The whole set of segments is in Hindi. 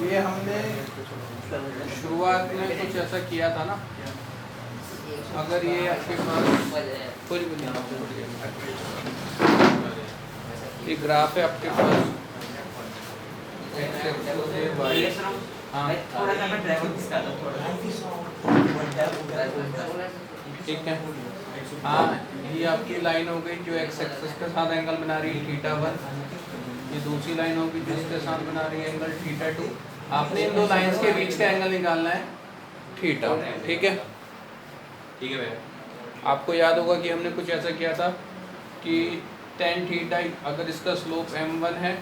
ये हमने शुरुआत में कुछ ऐसा किया था ना, अगर ये आपके पास कुछ भी नहीं, ये ग्राफ है आपके पास, हाँ ठीक है, हाँ ये आपकी लाइन हो गई जो एक्स एक्सिस के साथ एंगल बना रही है θ1, ये दूसरी लाइन होगी जिसके साथ बना रही है एंगल θ2। आपने इन दो लाइंस के बीच का एंगल निकालना है थीटा, ठीक है भैया। आपको याद होगा कि हमने कुछ ऐसा किया था कि tan थीटा, अगर इसका स्लोप m1 है,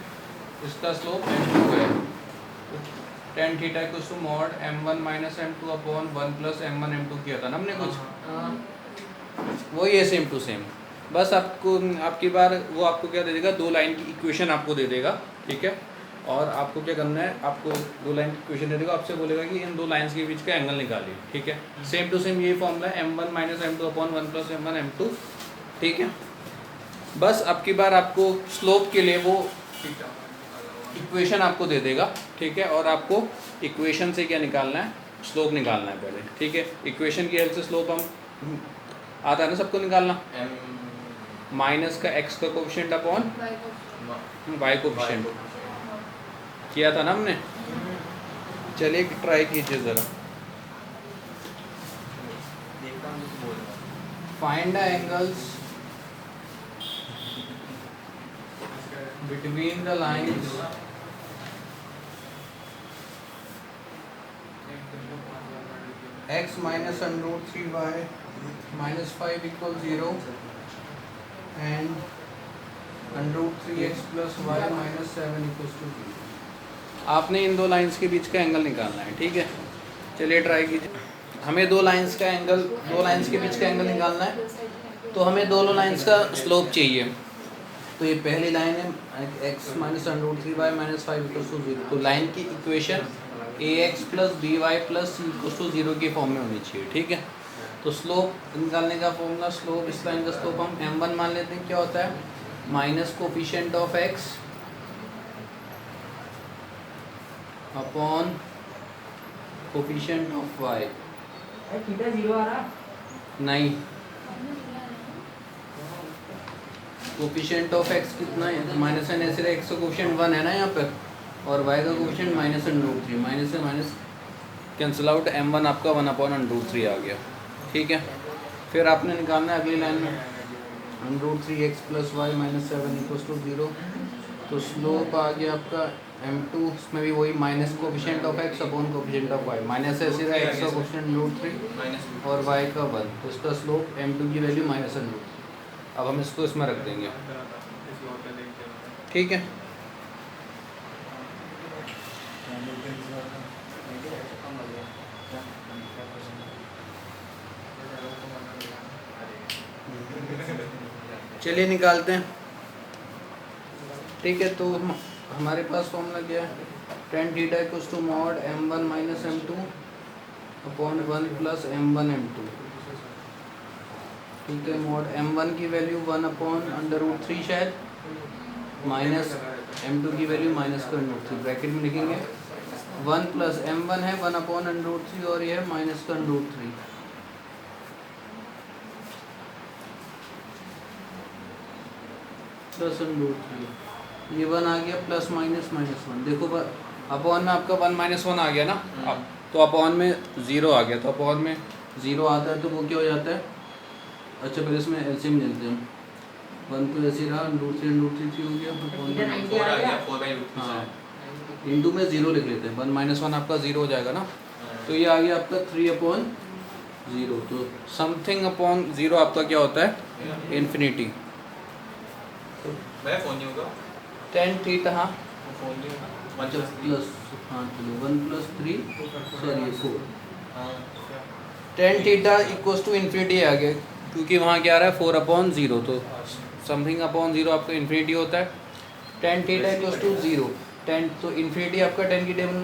इसका स्लोप m2 है, tan theta equals to mod m1 minus m2 upon 1 plus m1 m2 किया था ना हमने कुछ, वही है सेम टू सेम। बस आपको आपकी बार वो आपको क्या दे देगा, दो लाइन की इक्वेशन आपको दे देगा, ठीक है। और आपको क्या करना है, आपको दो लाइन की इक्वेशन दे देगा, आपसे बोलेगा कि इन दो लाइंस के बीच का एंगल निकालिए, ठीक है। सेम टू सेम यही फॉर्मूला है m1 minus m2 upon 1 plus m1 m2, ठीक है। बस आपकी बार आपको स्लोप के लिए वो इक्वेशन आपको दे देगा, ठीक है। और आपको इक्वेशन से क्या निकालना है, स्लोप निकालना है पहले, ठीक है। इक्वेशन की हेल्प से स्लोप हम आता है ना सबको निकालना, माइनस का x का कोफिशिएंट अपॉन y कोफिशिएंट किया था ना हमने। चलिए ट्राई कीजिए ज़रा, find the angles between the lines x minus √3y minus 5 equal 0 and √3x plus y minus 7 equal to 0। आपने इन दो लाइंस के बीच का एंगल निकालना है, ठीक है। चलिए ट्राई कीजिए। हमें दो लाइंस का एंगल, दो लाइंस के बीच का एंगल निकालना है, तो हमें दोनों लाइंस का स्लोप चाहिए। तो ये पहली लाइन है x minus √3y minus 5 equal to 0। तो लाइन की equation ax plus by plus equal to 0 के फॉर्म में होनी चाहिए, ठीक है। तो स्लोप निकालने का फॉर्मूला, स्लोप इस लाइन का स्लोप हम m1 मान लेते हैं, क्या होता है minus coefficient of x upon coefficient of y। Theta 0 आ रहा नहीं, कोफिशिएंट ऑफ x कितना है, माइनस एन ऐसे x का कोफिशिएंट 1 है ना यहाँ पर, और y का कोफिशिएंट माइनस √3, माइनस से माइनस कैंसिल आउट, m1 आपका 1 अपॉन √3 आ गया, ठीक है। फिर आपने निकालना है अगली लाइन में √3x plus y minus 7 equal to 0। तो स्लोप आ गया आपका m2, इसमें भी वही minus coefficient of x upon coefficient of y, minus है सीधा x का कोफिशिएंट √3 और y का 1, तो इसका स्लोप m2 की वैल्यू माइनस √3। अब हम इसको इसमें रख देंगे, ठीक है। चलिए निकालते हैं, ठीक है। तो हमारे पास फॉर्मूला क्या है, tan theta equals to mod m1 minus m2 upon 1 plus m1 m2, ठीक है। मॉड m1 की वैल्यू 1 अपॉन √3 शायद, माइनस m2 की वैल्यू माइनस का √3, ब्रैकेट में लिखेंगे 1 प्लस m1 है 1 अपॉन √3 और ये है माइनस का √3, प्लस √3, ये 1 आ गया प्लस माइनस माइनस 1। देखो अपॉन में आपका 1 माइनस 1 आ गया ना, अब तो अपॉन में 0 आ गया, तो अपॉन में 0 आता है तो वो क्या हो जाता है, अच्छा पहले इसमें एलसीएम लेते हैं, 1 तो ऐसे रहा √3 √3 हो गया, हाँ इंटू में 0 लिख लेते हैं, 1 माइनस 1 आपका 0 हो जाएगा ना, तो ये आ गया आपका 3 अपॉन 0। तो समथिंग अपॉन 0 आपका क्या होता है, इन्फिनिटी। tan थीटा, हाँ अच्छा प्लस, हाँ चलो 1 plus 3 sorry 4, tan theta equals to infinity आ गया, क्योंकि वहाँ क्या आ रहा है 4 अपॉन 0, तो समथिंग अपॉन 0 आपका इन्फिनिटी होता है। tan theta equals to 0, tan तो इन्फिनिटी आपका 10 की टेबल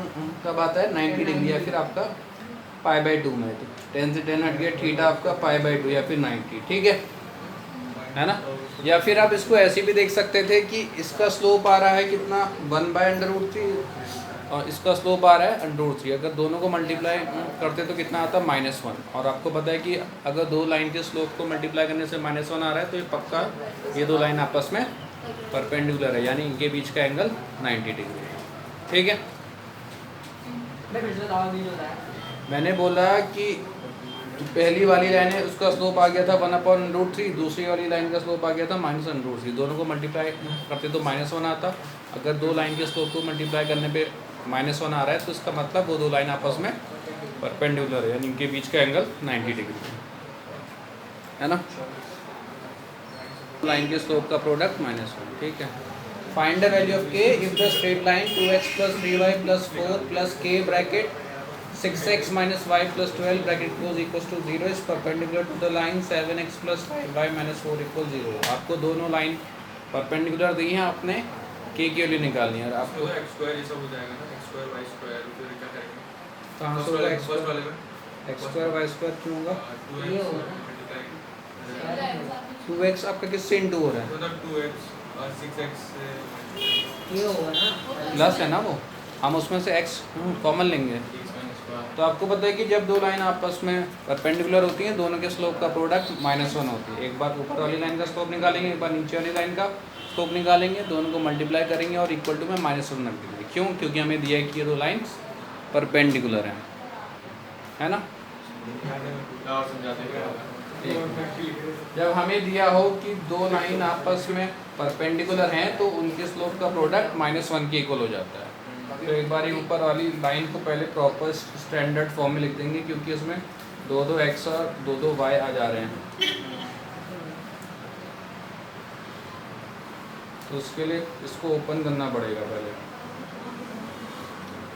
कब आता है 90 डिग्री या फिर आपका π/2 में, तो 10 से 10 हट गया, थीटा आपका π/2 या फिर 90, ठीक है। है ना। या फिर आप इसको ऐसे भी देख सकते थे कि इसका स्लोप आ रहा है कितना 1/√3 और इसका स्लोप आ रहा है √3। अगर दोनों को मल्टीप्लाई करते तो कितना आता -1। और आपको पता है कि अगर दो लाइन के स्लोप को मल्टीप्लाई करने से -1 आ रहा है तो ये पक्का ये दो लाइन आपस में परपेंडिकुलर है, यानी इनके बीच का एंगल 90 डिग्री है। ठीक है, मैंने बोला कि जो पहली वाली लाइन है उसका स्लोप आ गया था 1/√3, दूसरी वाली लाइन का स्लोप आ गया था -1√3। दोनों को मल्टीप्लाई करते तो -1 आता। अगर दो लाइन के स्लोप को मल्टीप्लाई करने पे -1 आ रहा है तो इसका मतलब वो दो लाइन आपस में परपेंडिकुलर है, यानी इनके बीच का एंगल 90 डिग्री है ना। लाइन के स्लोप का प्रोडक्ट -1। ठीक है, find the value of k if the straight line 2x + 3y + 4 + k bracket 6x - y + 12 bracket close equals to 0 is perpendicular to the line 7x + 5y - 4 = 0। आपको दोनों लाइन परपेंडिकुलर दी हैं, आपने k की वैल्यू निकालनी है। और आपको x² ये सब हो जाएगा ना, x² y² फिर क्या करेंगे? कहाँ से होगा x² वाले में y² क्यों होगा? 2x 2x आपका किससे इंटू हो रहा है? मतलब 2x और 6x से ये होगा ना प्लस है ना वो, हम उसमें से x कॉमन लेंगे। तो आपको पता है कि जब दो लाइन आपस में परपेंडिकुलर होती हैं दोनों के स्लोप का प्रोडक्ट -1 होती है। एक बार ऊपर वाली लाइन का स्लोप निकालेंगे, एक बार नीचे वाली लाइन का स्लोप निकालेंगे, दोनों को मल्टीप्लाई करेंगे और इक्वल टू में -1 रखेंगे। क्यों? क्योंकि हमें दिया है कि ये दो लाइन्स परपेंडिकुलर हैं, है ना। और समझाते हैं। जब हमें दिया हो कि दो लाइन आपस में परपेंडिकुलर हैं तो उनके स्लोप का प्रोडक्ट -1 के इक्वल हो जाता है। तो एक बार ये ऊपर वाली लाइन को पहले प्रॉपर स्टैंडर्ड फॉर्म में लिख देंगे, क्योंकि इसमें 2 x और 2 y आ जा रहे हैं। तो उसके लिए इसको ओपन करना पड़ेगा पहले।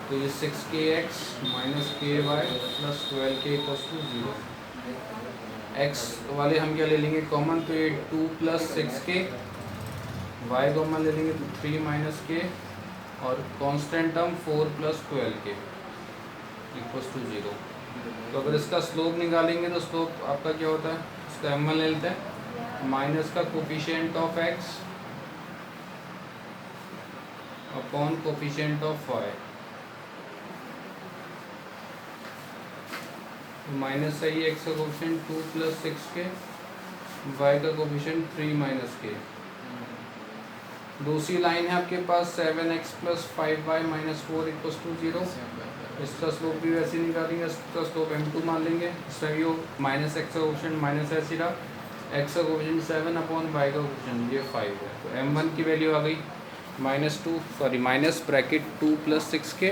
तो ये 6kx - ky + 12k = 0। x वाले हम क्या ले लेंगे कॉमन, तो ये 2 + 6k, y कॉमन ले लेंगे तो 3 - k और कांस्टेंट टर्म 4 + 12k = 0। तो अगर इसका स्लोप निकालेंगे तो स्लोप आपका क्या होता है, इसका m1 ले लेते हैं, माइनस का coefficient of x upon coefficient of y। Minus है ये x का कोफिशिएंट 2 + 6k, y का कोफिशिएंट 3 - k। दूसरी लाइन है आपके पास 7x + 5y - 4 = 0। इसका स्लोप भी वैसे ही निकालेंगे, इसका स्लोप m2 मान लेंगे। इसका भी -x का कोफिशिएंट माइनस है सीधा, x का कोफिशिएंट 7 अपॉन y का कोफिशिएंट ये 5 है। तो m1 की वैल्यू आ गई minus bracket 2 + 6k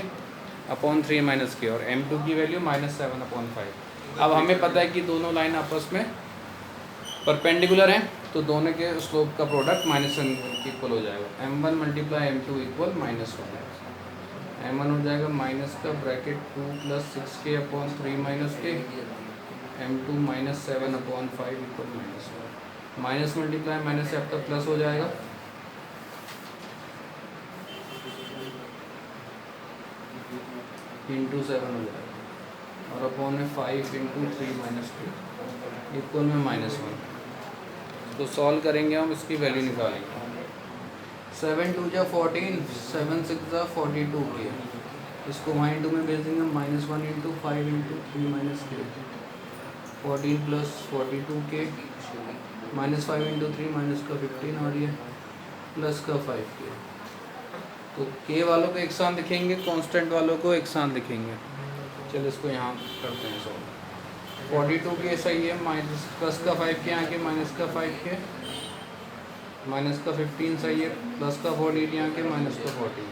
upon 3 - k और m2 की वैल्यू -7 अपॉन 5। अब हमें पता है कि दोनों लाइन आपस में परपेंडिकुलर हैं तो दोनों के स्लोप का प्रोडक्ट -1 के इक्वल हो जाएगा। m1 × m2 = -1। m1 हो जाएगा माइनस का bracket 2 + 6k upon 3 - k, m2 -7 upon 5 = -1। Minus multiply minus से आपका प्लस हो जाएगा, इंटू 7 हो जाएगा और अपॉन में 5 × 3 - 2 इक्वल में -1। तो सॉल्व करेंगे हम, इसकी वैल्यू निकालेंगे। 7 × 2 = 14, 7 × 6 = 42k। इसको वहाँ इंटू में भेज देंगे, -1 × 5 × 3 - k 14 + 42k, -5 × 3 का 15 और ये प्लस का 5k। तो k वालों को एक साथ दिखेंगे, कांस्टेंट वालों को एक साथ दिखेंगे। चलो इसको यहाँ करते हैं सॉल्व। 42k सही है, माइनस प्लस का 5k यहाँ के, माइनस का 5k, माइनस का 15 सही है, प्लस का 14 यहाँ के, माइनस का 14।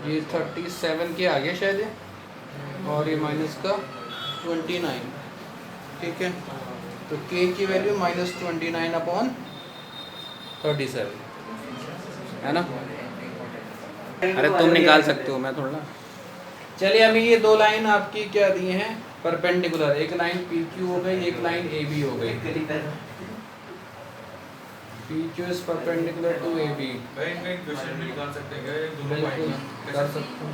ये 37k आ गया शायद ये, और ये माइनस का 29। ठीक है, तो k की वैल्यू -29 अपॉन 37 है ना। अरे तुम निकाल सकते हो, मैं थोड़ा। चलिए अभी ये दो लाइन आपकी क्या दी हैं परपेंडिकुलर, एक लाइन PQ हो गई, एक लाइन AB हो गई। PQ is perpendicular to AB। भाई इनका इक्वेशन भी निकाल सकते हैं क्या, ये दोनों बिल्कुल पॉइंट कर सकते हो।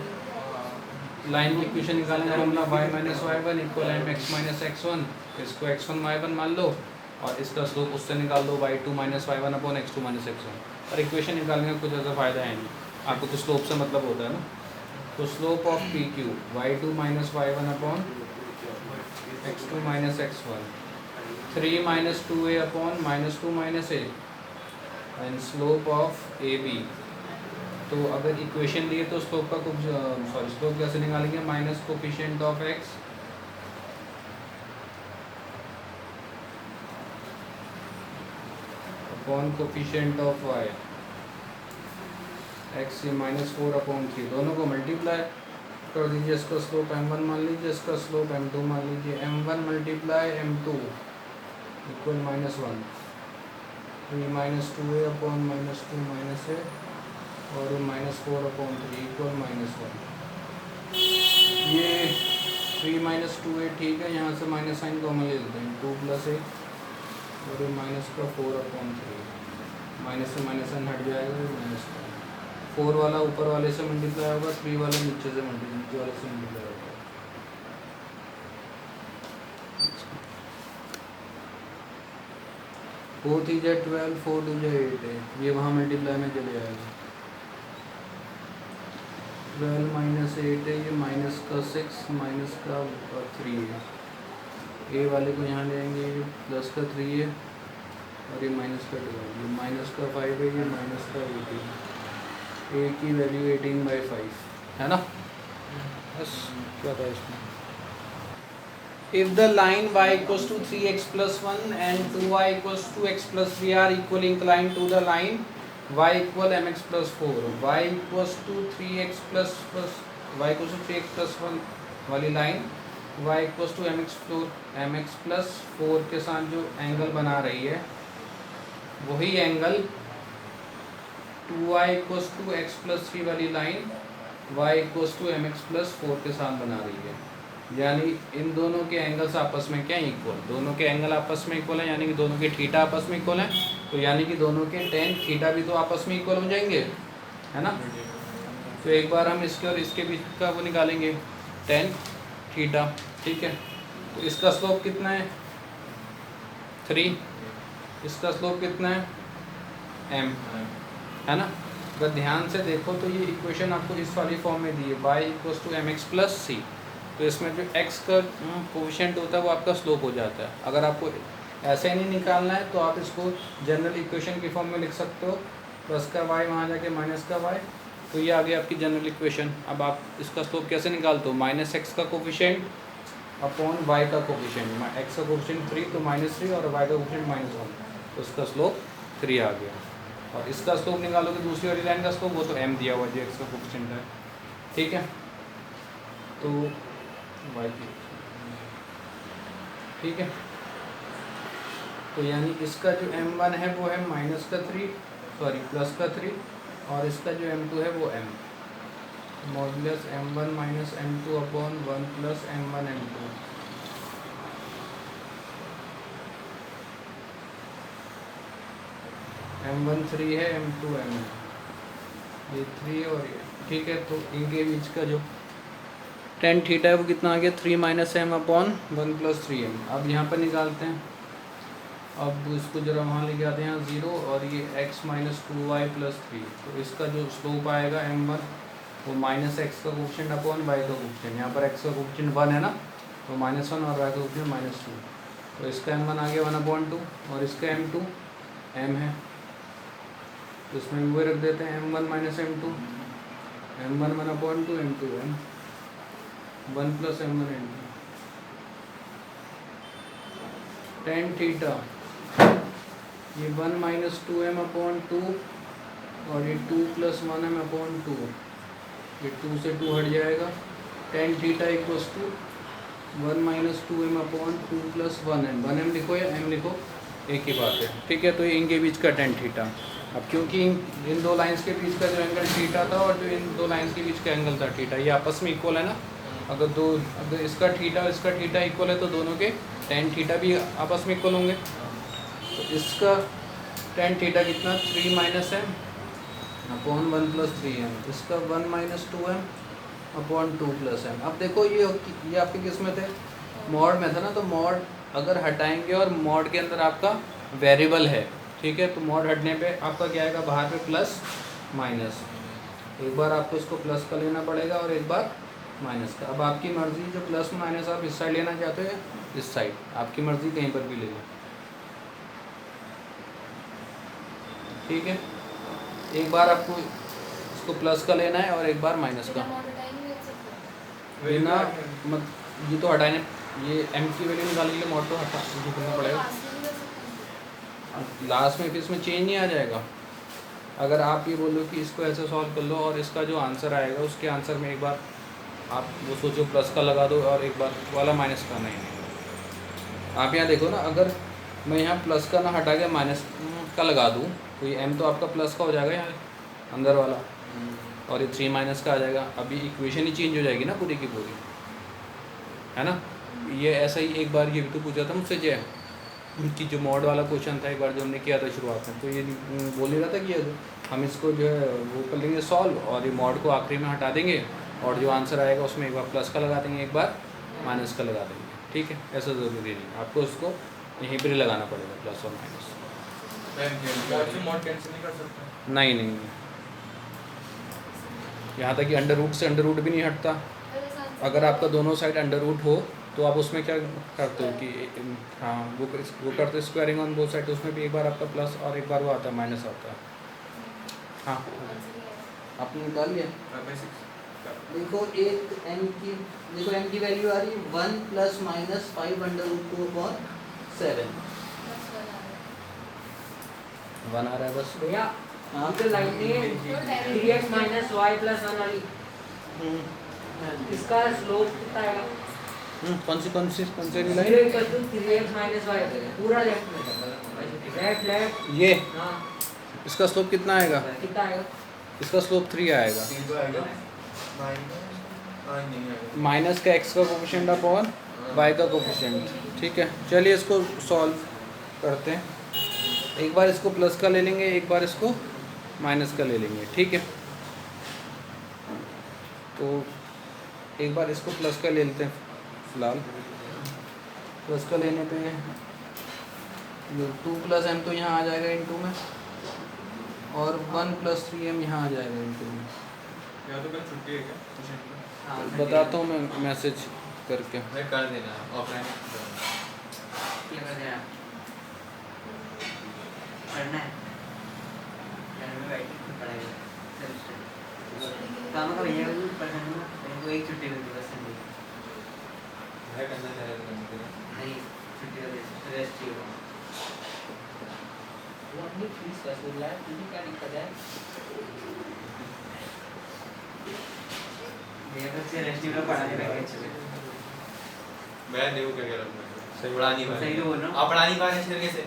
लाइन की इक्वेशन निकालेंगे हम ना, y - y1 = x - x1। इसको x1 y1 मान लो, और इसका स्लोप उससे निकाल दो y2 minus Y one upon x2 minus x1। और इक्वेशन निकालने का कुछ ऐसा फ़ायदा है नहीं, आपको तो स्लोप से मतलब होता है ना। तो slope of P Q y2 minus Y one upon x2 minus x1, 3 minus 2a upon minus 2 minus a and slope of A B. तो अगर इक्वेशन दिए तो स्लोप का कुछ स्लोप कैसे निकालेंगे, minus coefficient of x upon coefficient of y, x ये माइनस 4 अपॉन 3, दोनों को मल्टीप्लाई कर दीजिए। इसका स्लोप m1 मान लीजिए, इसका स्लोप m2 मान लीजिए। m1 multiply m2 equal minus 1, 3 minus 2a upon minus 2 minus a और माइनस 4 अपॉन 3 इक्वल माइनस 1। ये 3 माइनस 2a ठीक है, यहाँ से माइनस साइन कॉमन ले लेते हैं, 2 प्लस a और ये माइनस का 4 अपॉन 3, माइनस से माइनस साइन हट जाएगा, माइनस 4 वाला ऊपर वाले से मल्टीप्लाई होगा, 3 वाला नीचे वाले से मल्टीप्लाई होगा। फोर थ्री जा 12, 4 टू जा 8 है, ये वहाँ मल्टीप्लाई में चले जाएगा। 12 माइनस 8 है, ये माइनस का 6 माइनस का 3 है। ए वाले को यहाँ ले आएंगे, ये प्लस का 3 है और ये माइनस का 2 है, ये माइनस का 5 है, ये माइनस का 18। ए की वैल्यू 18/5 है ना। बस क्या था इसमें, if the line y equals to 3x plus 1 and 2y equals to x plus 3 are equally inclined to the line y equal mx plus 4, y equals to 3x plus y equals to 3x plus 1 वाली line y equals to mx plus 4 के साथ जो एंगल बना रही है वही angle 2y equals to x plus 3 वाली line y equals to mx plus 4 के साथ बना रही है। यानी इन दोनों के एंगल्स आपस में क्या इक्वल, दोनों के एंगल आपस में इक्वल है, यानी कि दोनों के थीटा आपस में इक्वल है, तो यानी कि दोनों के टेन थीटा भी तो आपस में इक्वल हो जाएंगे, है ना। तो एक बार हम इसके और इसके बीच का वो निकालेंगे, टेन थीटा, ठीक है। तो इसका स्लोप कितना है 3, इसका स्लोप कितना है m, है ना। अगर ध्यान से देखो तो ये इक्वेशन आपको इस वाली फॉर्म में दी है, y equals to mx plus c। तो इसमें जो x का कोएफिशिएंट होता है वो आपका स्लोप हो जाता है। अगर आपको ऐसे नहीं निकालना है तो आप इसको जनरल इक्वेशन की फॉर्म में लिख सकते हो, प्लस का y वहाँ जाके माइनस का y, तो ये आ गई आपकी जनरल इक्वेशन। अब आप इसका स्लोप कैसे निकालते हो, माइनस x का कोएफिशिएंट अपॉन y का कोएफिशिएंट, x का कोएफिशिएंट 3 तो -3 और y का कोएफिशिएंट -1, तो इसका स्लोप 3 आ गया। और इसका स्लोप निकालोगे दूसरी वाली लाइन का स्लोप, वो तो m दिया हुआ जो x का कोएफिशिएंट है, ठीक है। तो y की, ठीक है। तो यानी इसका जो m1 है वो है प्लस का 3 और इसका जो m2 है वो m, modulus m1 minus m2 upon 1 plus m1 m2। m1 3 है, m2 m है, ये 3 और ये, ठीक है। तो इनके बीच का जो टेन थीटा है वो कितना आ गया, 3 minus m upon 1 plus 3m। अब यहाँ पर निकालते हैं, अब इसको जरा वहाँ लेके आते हैं 0 और ये x माइनस 2y प्लस 3। तो इसका जो स्लोप आएगा m1 वो माइनस x का कोएफिशिएंट अपॉन y का कोएफिशिएंट, यहाँ पर x का कोएफिशिएंट 1 है ना, तो -1 और y का कोएफिशिएंट -2, तो इसका m1 आ गया 1/2 और इसका m2 m है, तो इसमें वो रख देते हैं m1 minus m2, m1 1/2 m2 m 1 plus m1 m2। Tan theta ये 1 माइनस 2m अपॉन 2 और ये 2 प्लस 1m अपॉन 2, ये 2 से 2 हट जाएगा। Tan theta equals to 1 minus 2m upon 2 plus 1m, 1m लिखो या m लिखो एक ही बात है, ठीक है। तो ये इनके बीच का टेन थीटा। अब क्योंकि इन दो लाइंस के बीच का जो एंगल थीटा था और जो इन दो लाइंस के बीच का एंगल था थीटा, ये आपस में इक्वल है ना। अगर इसका थीटा और इसका थीटा इक्वल है तो दोनों के टेन थीटा भी आपस में इक्वल होंगे। तो इसका टेन थीटा कितना 3 minus m upon 1 plus 3m, इसका 1 minus 2m upon 2 plus m। अब देखो ये आपके किस में थे, मॉड में था ना, तो मॉड अगर हटाएंगे और मॉड के अंदर आपका वेरिएबल है, ठीक है, तो मॉड हटने पे आपका क्या आएगा बाहर पे प्लस माइनस। एक बार आपको इसको प्लस का लेना पड़ेगा और एक बार माइनस का। अब आपकी मर्ज़ी, जो प्लस माइनस आप इस साइड लेना चाहते हो इस साइड, आपकी मर्ज़ी कहीं पर भी ले लो, ठीक है। एक बार आपको इसको प्लस का लेना है और एक बार माइनस का लेना। मत ये तो हटाने, ये m की वैल्यू निकालने के लिए मॉड तो हटा करना पड़ेगा। लास्ट में फिर इसमें चेंज नहीं आ जाएगा। अगर आप ये बोलो कि इसको ऐसे सॉल्व कर लो और इसका जो आंसर आएगा उसके आंसर में एक बार आप वो सोचो प्लस का लगा दो और एक बार वाला माइनस का, नहीं। आप यहाँ देखो ना, अगर मैं यहाँ प्लस का ना हटा के माइनस का लगा दूँ तो ये m तो आपका प्लस का हो जाएगा यहाँ अंदर वाला, और ये 3 माइनस का आ जाएगा। अभी इक्वेशन ही चेंज हो जाएगी ना पूरी की पूरी, है ना। ये ऐसा ही एक बार ये भी तो पूछा था मुझसे जय कि जो मॉड वाला क्वेश्चन था एक बार जो हमने किया था शुरुआत में, तो ये बोल ही रहा था कि हम इसको जो है वो कर लेंगे सॉल्व और ये मॉड को आखिरी में हटा देंगे और जो आंसर आएगा उसमें एक बार प्लस का लगा देंगे, एक बार माइनस का लगा देंगे, ठीक है। ऐसा ज़रूरी नहीं, आपको उसको यहीं पर ही लगाना पड़ेगा प्लस और माइनस। मॉड कैंसिल नहीं कर सकते? नहीं, यहाँ तक कि अंडर रूट से अंडर रूट भी नहीं हटता। अगर आपका दोनों साइड अंडर रूट हो तो आप उसमें क्या करते हो कि हाँ वो करते स्क्वायरिंग ऑन बोथ साइड, तो उसमें भी एक बार आपका प्लस और एक बार वो आता है माइनस आता है। हाँ आपने निकाल लिया। देखो एक m की वैल्यू आ रही है 1 plus minus 5 under root 2 upon 7 1 आ रहा है बस। भैया हाँ तो लाइन में 3x माइनस y प्लस 1 वाली, इसका स्लोप कितना आएगा? कौन सी लाइन? 3x माइनस y पूरा लेफ्ट में, लेफ्ट ये हाँ इसका स्लोप कितना आएगा? कितना आएगा? इसका स्लोप 3 आएगा। माइनस का x का कोफिशिएंट अपॉन y का कोफिशिएंट, ठीक है। चलिए इसको सॉल्व करते हैं। एक बार इसको प्लस का ले लेंगे, एक बार इसको माइनस का ले लेंगे, ठीक है। तो एक बार इसको प्लस का ले लेते हैं फिलहाल। प्लस का लेने पे ये 2 प्लस m तो यहाँ आ जाएगा इनटू में, और 1 प्लस 3m यहाँ आ जाएगा इनटू में। या तो कल छुट्टी है क्या? बताता हूँ मैं मैसेज करके। कर देना ऑफलाइन पढ़ना है घर में बैठ के पढ़ाएगा काम का भैया को पढ़ना वो एक छुट्टी मिलती बस संडे है करना चाहिए नहीं छुट्टी का रेस्ट ही होगा वो अपनी फीस वसूल रहा है, तुझे क्या दिक्कत है? भैया बस से रेस्ट ही होगा, पढ़ाने बैठे अच्छे से। मैं देखो क्या कह रहा हूँ, सही पढ़ा नहीं पाए। सही तो बोल रहा हूँ। आप पढ़ा नहीं पाए अच्छे तरीके से।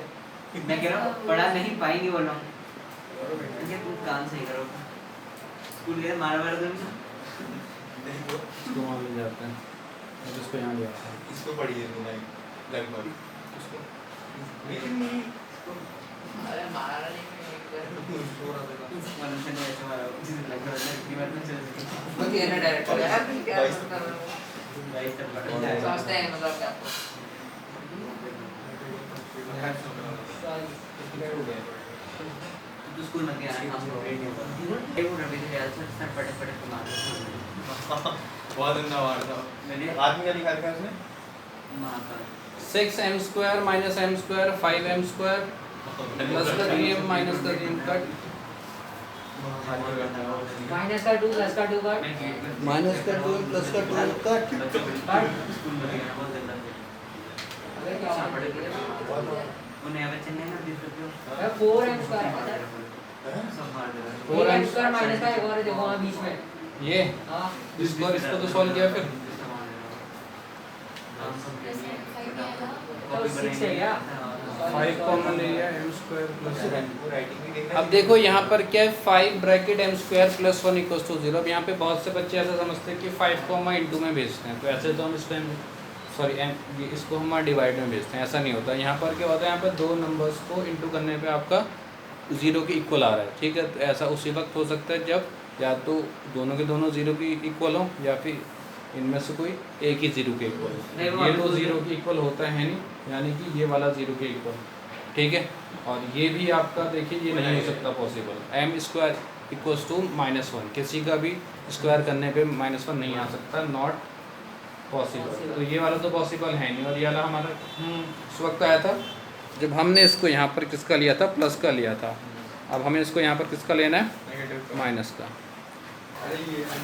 मैं कह रहा हूँ पढ़ा नहीं पाएंगे बोल रहा हूँ। ये तुम काम सही करो, स्कूल गए मारा मारा तुम नहीं तो इसको वहाँ ले जाते हैं, अब इसको यहाँ ले आते हैं। इसको पढ़िए लगभग उसको अरे मारा नहीं मनुष्य ने ऐसे मारा जिसे लगता है कि बात में चल सके वो कहना डायरेक्टर यार तुम क्या कर रहे हो गाइस सब पढ़ना है समझते हैं मतलब क्या तो स्कूल में गया हम लोग ये वो रवि के यार सर पढ़े पढ़े को मार बहुत अंधा मार था मैंने आदमी का निकाल के उसने मार का 6m square minus m square 5m square plus का 3m माइनस का 3m कट, माइनस का 2 प्लस का 2 कट माइनस का 2m प्लस का 2m कट। स्कूल में गया बहुत गंदा अबे क्या पढ़े उन्हें अब चेन्नई में दिख रहे हो 4m स्क्वायर सब मार दे 4m स्क्वायर माइनस का एक और देखो वहां बीच में ये हां इसको तो सॉल्व किया फिर तो 6 है क्या 5 कॉमन ले लिया m स्क्वायर प्लस 1। अब देखो यहाँ पर क्या है 5 bracket m square plus 1 equals to 0। अब यहाँ पे बहुत से बच्चे ऐसा समझते हैं कि 5 को हम इंटू में भेजते हैं, तो ऐसे तो हम इस टाइम सॉरी इसको हम डिवाइड में भेजते हैं, ऐसा नहीं होता। यहाँ पर क्या होता है, यहाँ पर दो नंबर्स को इंटू करने पे आपका 0 के इक्वल आ रहा है, ठीक है। तो ऐसा उसी वक्त हो सकता है जब या तो दोनों के दोनों 0 की इक्वल हो या फिर इनमें से कोई एक ही जीरो के इक्वल, नहीं, वो ये वाला तो तो जीरो के इक्वल होता है नहीं, यानी कि ये वाला जीरो के इक्वल, ठीक है। और ये भी आपका देखिए ये नहीं हो सकता possible, M square equals to -1, किसी का भी स्क्वायर करने पे -1 नहीं आ सकता, नॉट पॉसिबल। तो ये वाला तो पॉसिबल है नहीं। और ये वाला हमारा उस वक्त आया था जब हमने इसको यहाँ पर किसका लिया था, प्लस का लिया था। अब हमें इसको यहाँ पर किसका लेना है, नेगेटिव माइनस का। अरे ये